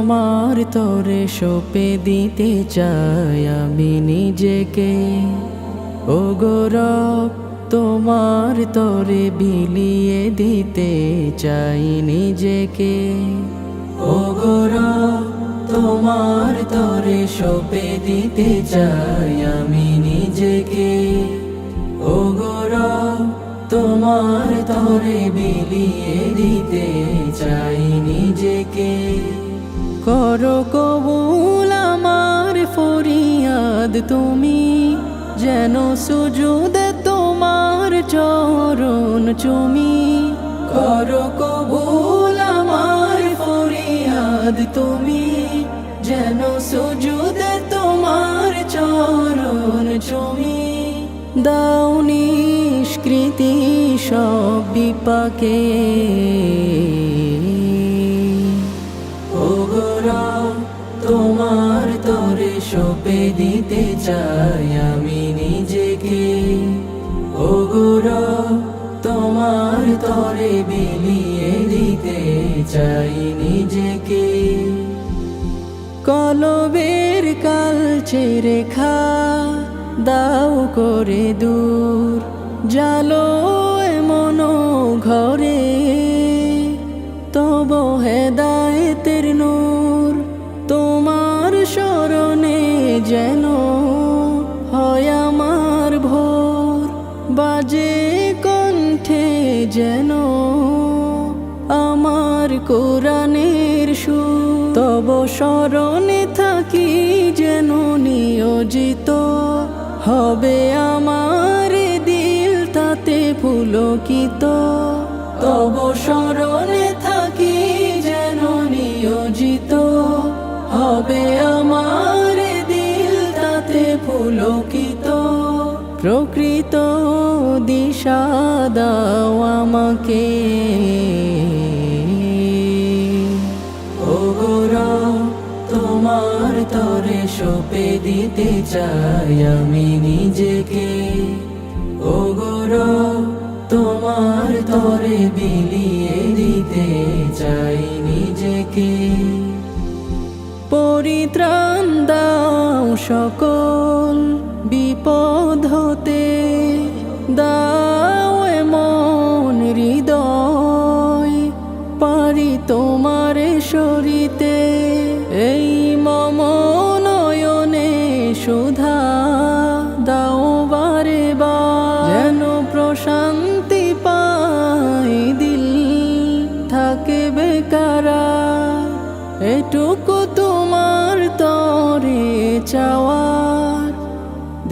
তোমার তরে সঁপে দিতে চাই আমি নিজেকে। ও গো রব, তোমার তরে বিলিয়ে দিতে চাই নিজেকে। ও গো রব, তোমার তরে সঁপে দিতে চাই আমি নিজেকে। ও গো রব, তোমার তরে বিলিয়ে দিতে চাই নিজেকে। করো কবুল আমার ফরিয়াদ তুমি, যেন সুজুদে তোমার চরণ চুমি। করো কবুল আমার ফরিয়াদ তুমি, যেন সুজুদে তোমার চরণ চুমি। দাও নিষ্কৃতি সব বিপাকে। ও গো রব, তোমার তরে সঁপে দিতে চাই আমি নিজেকে। ও গো রব, তোমার তরে বিলিয়ে দিতে চাই নিজেকে। কলবের কালচে রেখা দাও করে দূর, জালো এমন ঘরে তব হেদায়েতের নূর। তোমার শরণে যেন হয় আমার ভোর, বাজে কণ্ঠে যেন আমার কোরআনের সুর। তব শরণে থাকি যেন নিয়োজিত, হবে আমার দিল তাতে পুলকিত। তব শরণে থাকি যেন নিয়োজিত, হবে আমার দিল তাতে পুলকিত। প্রকৃত দিশা দাও আমাকে। ও গো রব, তোমার তরে সঁপে দিতে চাই আমি নিজেকে। ও গো রব, তোমার তরে বিলিয়ে দিতে চাই নিজেকে। পরিত্রাণ দাও সকল বিপদ হতে, দাও এমন হৃদয় পারি তোমারে সরিতে। এই মম নয়নে সুধা দাও বারে বার, যেন প্রশান্তি পাই দিল থাকে বেকারার। এটুকু তোমার তরে চাওয়ার,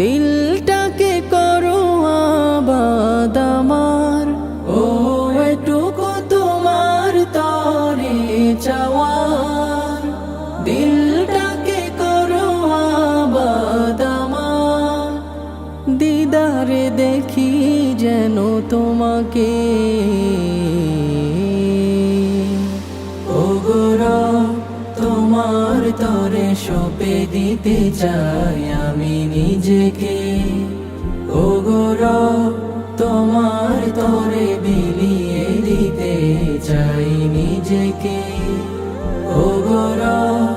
দিলটাকে করো আবাদ আমার। ও এটুকু তোমার তরে চাওয়ার, দিলটাকে করো আবাদ আমার। দিদারে দেখি যেন তোমাকে। ও গো রব, তোমার তরে সঁপে দিতে চাই আমি নিজেকে। ও গো রব, তোমার তরে বিলিয়ে দিতে চাই নিজেকে। ও গো রব,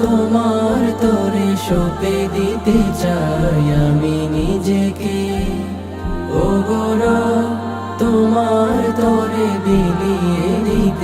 তোমার তরে সঁপে দিতে চাই আমি নিজেকে। ও গো রব, তোমার তরে বিলিয়ে দিতে